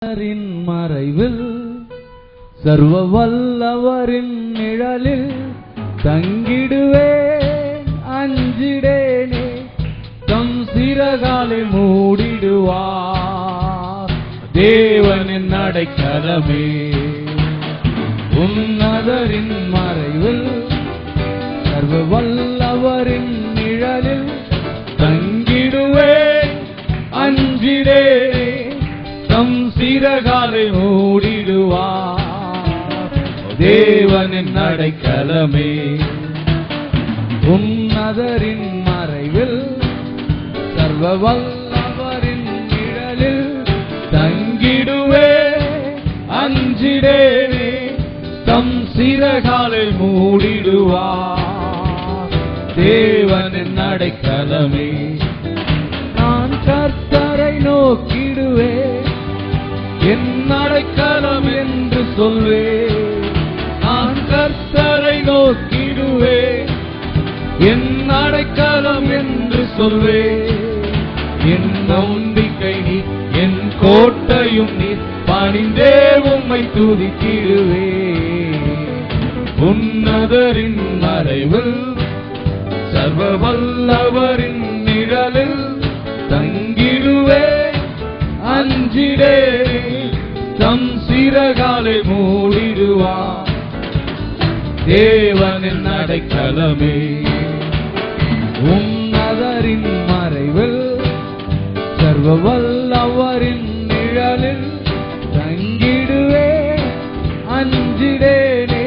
மறைவில் சர்வ வல்லவரின் நிழலில் தங்கிடுவேன், அஞ்சிடேனே. தம் சிறகாலை மூடிடுவார் தேவனின் அடைக்கலமே. உன்னதரின் மறைவில் சர்வ வல்லவரின் நிழலில் தங்கிடுவேன், அஞ்சிடேனே. தம் சிறகாலை மூடிடுவார் தேவனின் அடைக்கலமே. உன்னதரின் மறைவில் சர்வ வல்லவரின் நிழலில் தங்கிடுவேன், அஞ்சிடேனே. தம் சிறகாலை மூடிடுவார் தேவனின் அடைக்கலமே. நான் கர்த்தரை நோக்கிடுவேன், என் அடைக்கலம் என்று சொல்வேன். நான் கர்த்தரை நோக்கிடுவேன், என் அடைக்கலம் என்று சொல்வேன். என் நம்பிக்கை நீ, என் கோட்டையும் நீ, பணிந்தே உம்மை துதித்திடுவேன். உன்னதரின் மறைவில் சர்வ வல்லவரின் நிழலில் தங்கிடுவேன், அஞ்சிடேனே. தம் சிறகாலை மூடிடுவார் தேவனின் அடைக்கலமே. உன்னதரின் மறைவில் சர்வ வல்லவரின் நிழலில் தங்கிடுவேன், அஞ்சிடேனே.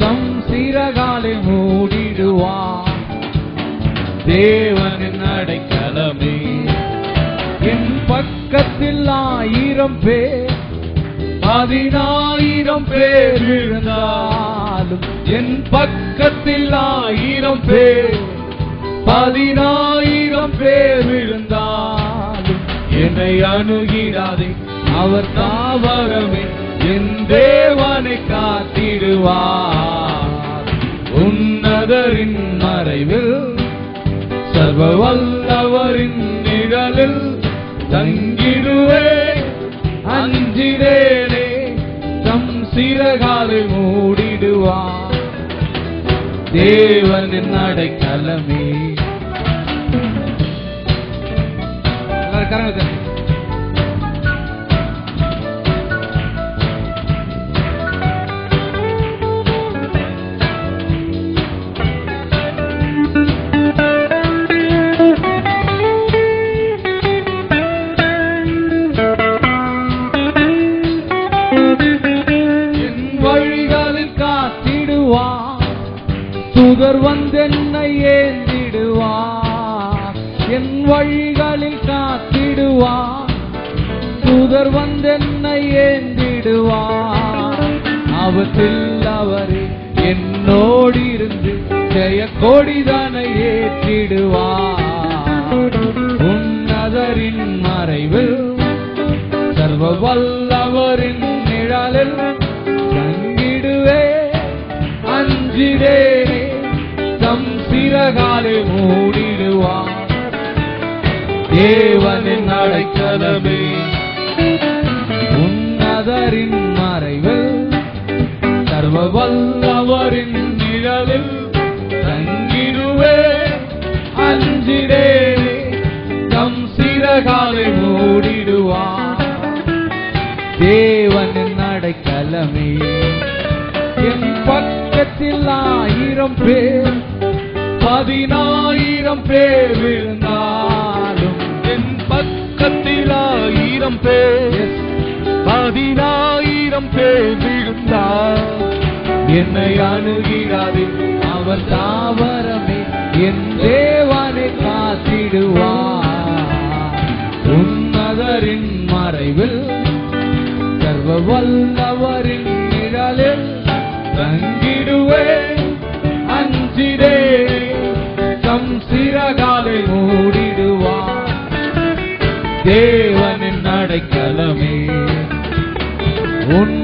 தம் சிறகாலை மூடிடுவார் தேவனின் அடைக்கலமே. என் பக்கத்தில் 1000 பேர் 10,000 பேர் விழுந்தாலும், என் பக்கத்தில் 1000 பேர் 10,000 பேர் விழுந்தாலும் என்னை அணுகிடாதே. அவர் தாவரமே என் தேவனை காத்திடுவார். உன்னதரின் மறைவில் சர்வ வல்லவரின் நிழலில் தங்கிடுவேன், அஞ்சிடேனே. தம் சிறகாலை மூடிடுவார் தேவனின் அடைக்கலமே. தூதர் வந்தென்னை ஏந்திடுவார், என் வழிகளில் காத்திடுவார். தூதர் வந்தென்னை ஏந்திடுவார், ஆபத்தில் அவரே என்னோடு இருந்து ஜெய கொடிதனை ஏற்றிடுவார். உன்னதரின் மறைவில் சர்வ வல்லவரின் நிழலில் தங்கிடுவேன், அஞ்சிடேனே. தம் சிறகாலை மூடிடுவார் தேவனின் அடைக்கலமே. உன்னதரின் மறைவில் சர்வ வல்லவரின் நிழலில் தங்கிடுவேன், அஞ்சிடேனே. தம் சிறகாலை மூடிடுவார் தேவனின் அடைக்கலமே. என் பக்கத்தில் 1000 பேர் 10,000 பேர் விழுந்தாலும், என் பக்கத்தில் 1000 பேர் 10,000 பேர் விழுந்தால் என்னை அணுகிடாதே. அவர் தாவரமே என் தேவனை காத்திடுவார். உன்னதரின் மறைவில் சர்வ வல்லவரின் நிழலில் தங்கிடுவேன், அஞ்சிடேனே. தம் சிறகாலை மூடிடுவார் தேவனின் அடைக்கலமே. உன்